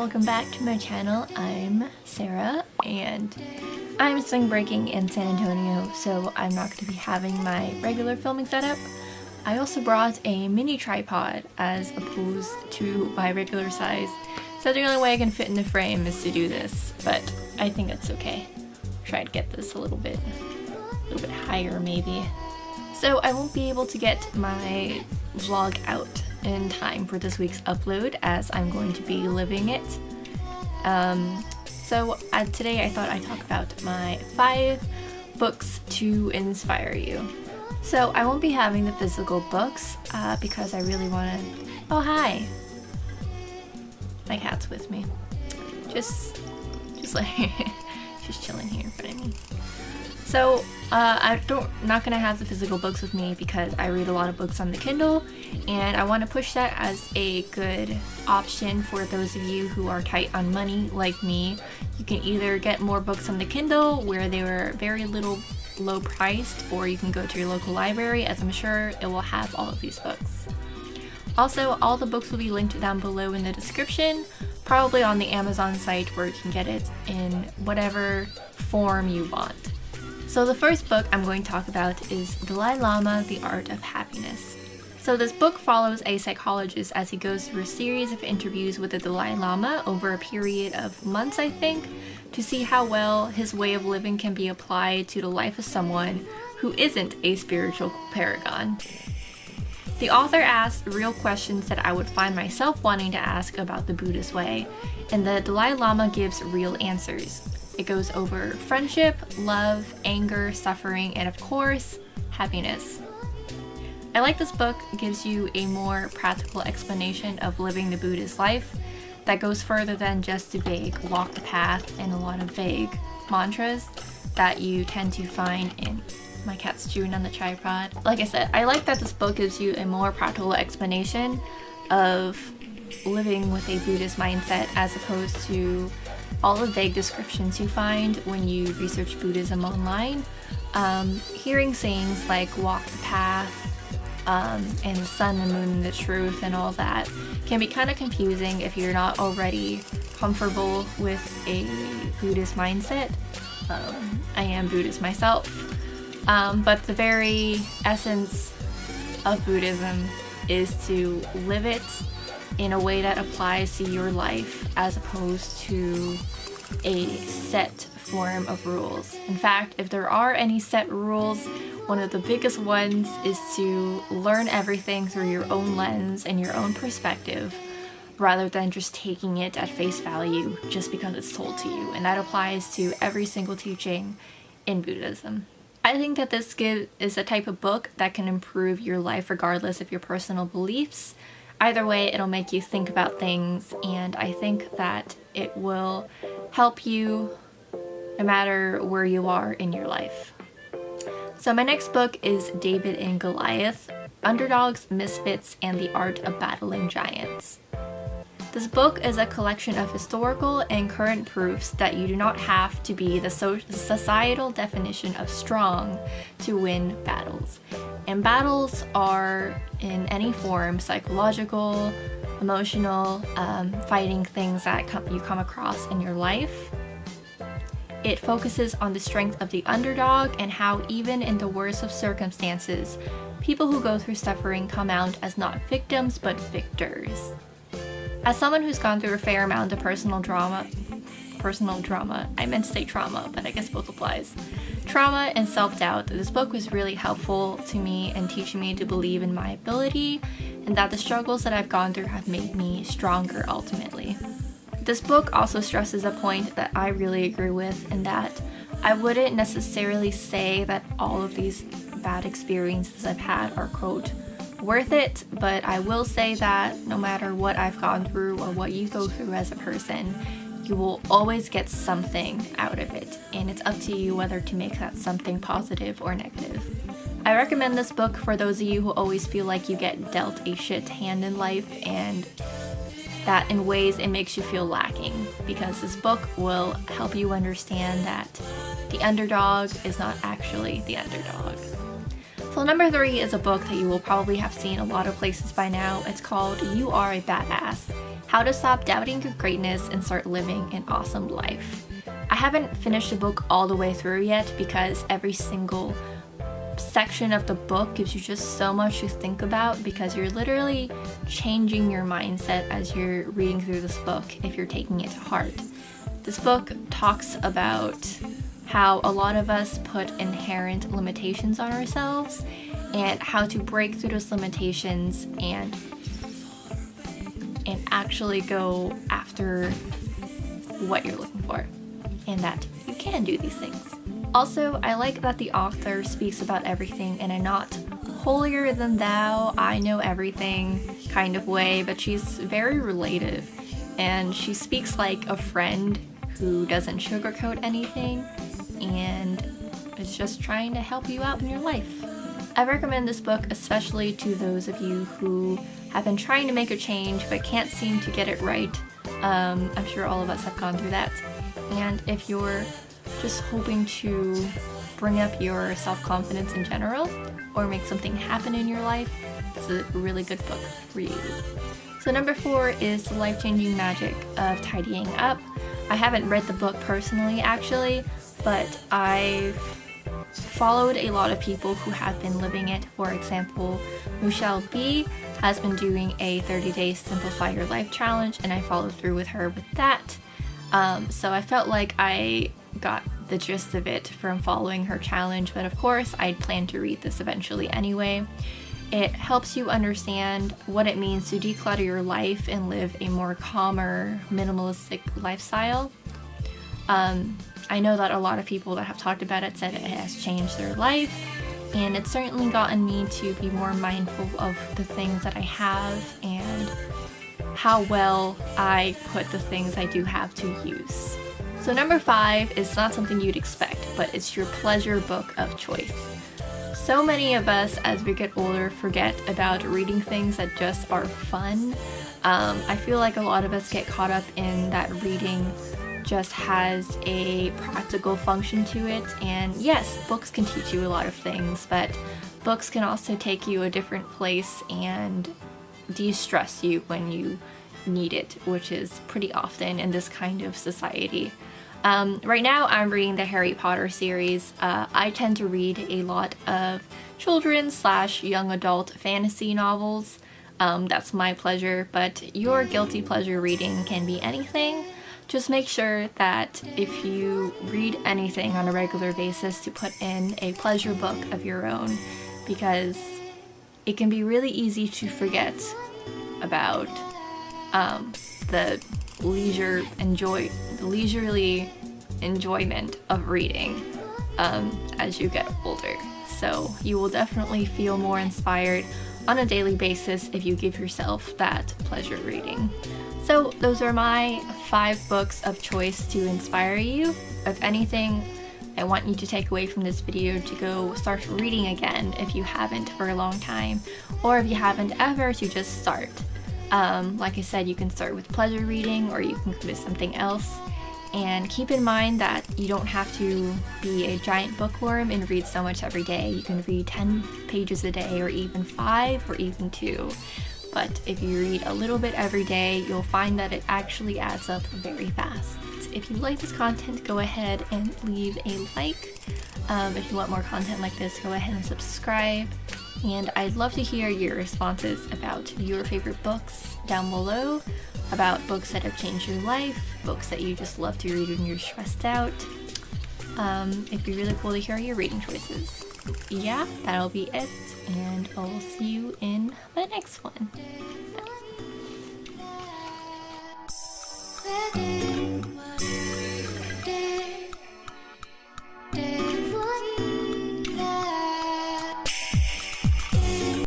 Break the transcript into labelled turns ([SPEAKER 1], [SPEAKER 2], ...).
[SPEAKER 1] welcome back to my channel. I'm Sarah and I'm spring breaking in San Antonio, so I'm not going to be having my regular filming setup. I also brought a mini tripod as opposed to my regular size, so the only way I can fit in the frame is to do this, but I think it's okay. Try to get this a little bit higher maybe. So I won't be able to get my vlog out in time for this week's upload as I'm going to be living it. Today I thought I'd talk about my 5 books to inspire you. So I won't be having the physical books because I really want to... Oh, hi! My cat's with me. Just like... she's chilling here in front of me. So I'm not going to have the physical books with me because I read a lot of books on the Kindle, and I want to push that as a good option for those of you who are tight on money like me. You can either get more books on the Kindle where they were very low priced, or you can go to your local library, as I'm sure it will have all of these books. Also, all the books will be linked down below in the description, probably on the Amazon site where you can get it in whatever form you want. So the first book I'm going to talk about is Dalai Lama, The Art of Happiness. So this book follows a psychologist as he goes through a series of interviews with the Dalai Lama over a period of months, I think, to see how well his way of living can be applied to the life of someone who isn't a spiritual paragon. The author asks real questions that I would find myself wanting to ask about the Buddhist way, and the Dalai Lama gives real answers. It goes over friendship, love, anger, suffering, and of course, happiness. I like this book. It gives you a more practical explanation of living the Buddhist life that goes further than just the vague walk the path and a lot of vague mantras that you tend to find in... My cat's chewing on the tripod. Like I said, I like that this book gives you a more practical explanation of living with a Buddhist mindset as opposed to all the vague descriptions you find when you research Buddhism online. Hearing sayings like walk the path, and the sun, the moon, and the truth, and all that can be kind of confusing if you're not already comfortable with a Buddhist mindset. I am Buddhist myself. But the very essence of Buddhism is to live it in a way that applies to your life as opposed to a set form of rules. In fact, if there are any set rules, one of the biggest ones is to learn everything through your own lens and your own perspective rather than just taking it at face value just because it's told to you. And that applies to every single teaching in Buddhism. I think that this is a type of book that can improve your life regardless of your personal beliefs. Either way, it'll make you think about things, and I think that it will help you no matter where you are in your life. So my next book is David and Goliath, Underdogs, Misfits, and the Art of Battling Giants. This book is a collection of historical and current proofs that you do not have to be the societal definition of strong to win battles. And battles are in any form: psychological, emotional, fighting things that you come across in your life. It focuses on the strength of the underdog and how even in the worst of circumstances, people who go through suffering come out as not victims but victors. As someone who's gone through a fair amount of personal drama, I meant to say trauma, but I guess both applies. Trauma and self-doubt, this book was really helpful to me and teaching me to believe in my ability and that the struggles that I've gone through have made me stronger ultimately. This book also stresses a point that I really agree with, in that I wouldn't necessarily say that all of these bad experiences I've had are, quote, worth it, but I will say that no matter what I've gone through or what you go through as a person, you will always get something out of it, and it's up to you whether to make that something positive or negative. I recommend this book for those of you who always feel like you get dealt a shit hand in life and that in ways it makes you feel lacking, because this book will help you understand that the underdog is not actually the underdog. So number 3 is a book that you will probably have seen a lot of places by now. It's called You Are a Badass: How to Stop Doubting Your Greatness and Start Living an Awesome Life. I haven't finished the book all the way through yet because every single section of the book gives you just so much to think about, because you're literally changing your mindset as you're reading through this book if you're taking it to heart. This book talks about how a lot of us put inherent limitations on ourselves and how to break through those limitations and actually go after what you're looking for, and that you can do these things. Also, I like that the author speaks about everything in a not holier than thou, I know everything kind of way, but she's very relative, and she speaks like a friend who doesn't sugarcoat anything and is just trying to help you out in your life. I recommend this book especially to those of you who have been trying to make a change but can't seem to get it right. I'm sure all of us have gone through that. And if you're just hoping to bring up your self-confidence in general or make something happen in your life, it's a really good book for you. So number 4 is The Life-Changing Magic of Tidying Up. I haven't read the book personally actually, but I've followed a lot of people who have been living it. For example, Michelle B has been doing a 30-day Simplify Your Life challenge, and I followed through with her with that. So I felt like I got the gist of it from following her challenge, but of course I plan to read this eventually anyway. It helps you understand what it means to declutter your life and live a more calmer, minimalistic lifestyle. I know that a lot of people that have talked about it said it has changed their life, and it's certainly gotten me to be more mindful of the things that I have and how well I put the things I do have to use. So number 5 is not something you'd expect, but it's your pleasure book of choice. So many of us as we get older forget about reading things that just are fun. I feel like a lot of us get caught up in that reading just has a practical function to it, and yes, books can teach you a lot of things, but books can also take you a different place and de-stress you when you need it, which is pretty often in this kind of society. Right now I'm reading the Harry Potter series. I tend to read a lot of children/young adult fantasy novels. That's my pleasure, but your guilty pleasure reading can be anything. Just make sure that if you read anything on a regular basis to put in a pleasure book of your own, because it can be really easy to forget about the leisurely enjoyment of reading as you get older. So you will definitely feel more inspired on a daily basis if you give yourself that pleasure reading. So those are my 5 books of choice to inspire you. If anything, I want you to take away from this video to go start reading again if you haven't for a long time, or if you haven't ever, to just start. Like I said, you can start with pleasure reading, or you can go to something else. And keep in mind that you don't have to be a giant bookworm and read so much every day. You can read 10 pages a day, or even 5, or even 2. But if you read a little bit every day, you'll find that it actually adds up very fast. If you like this content, go ahead and leave a like. If you want more content like this, go ahead and subscribe. And I'd love to hear your responses about your favorite books down below, about books that have changed your life, books that you just love to read when you're stressed out. It'd be really cool to hear your reading choices. Yeah, that'll be it, and I'll see you in the next one. Bye.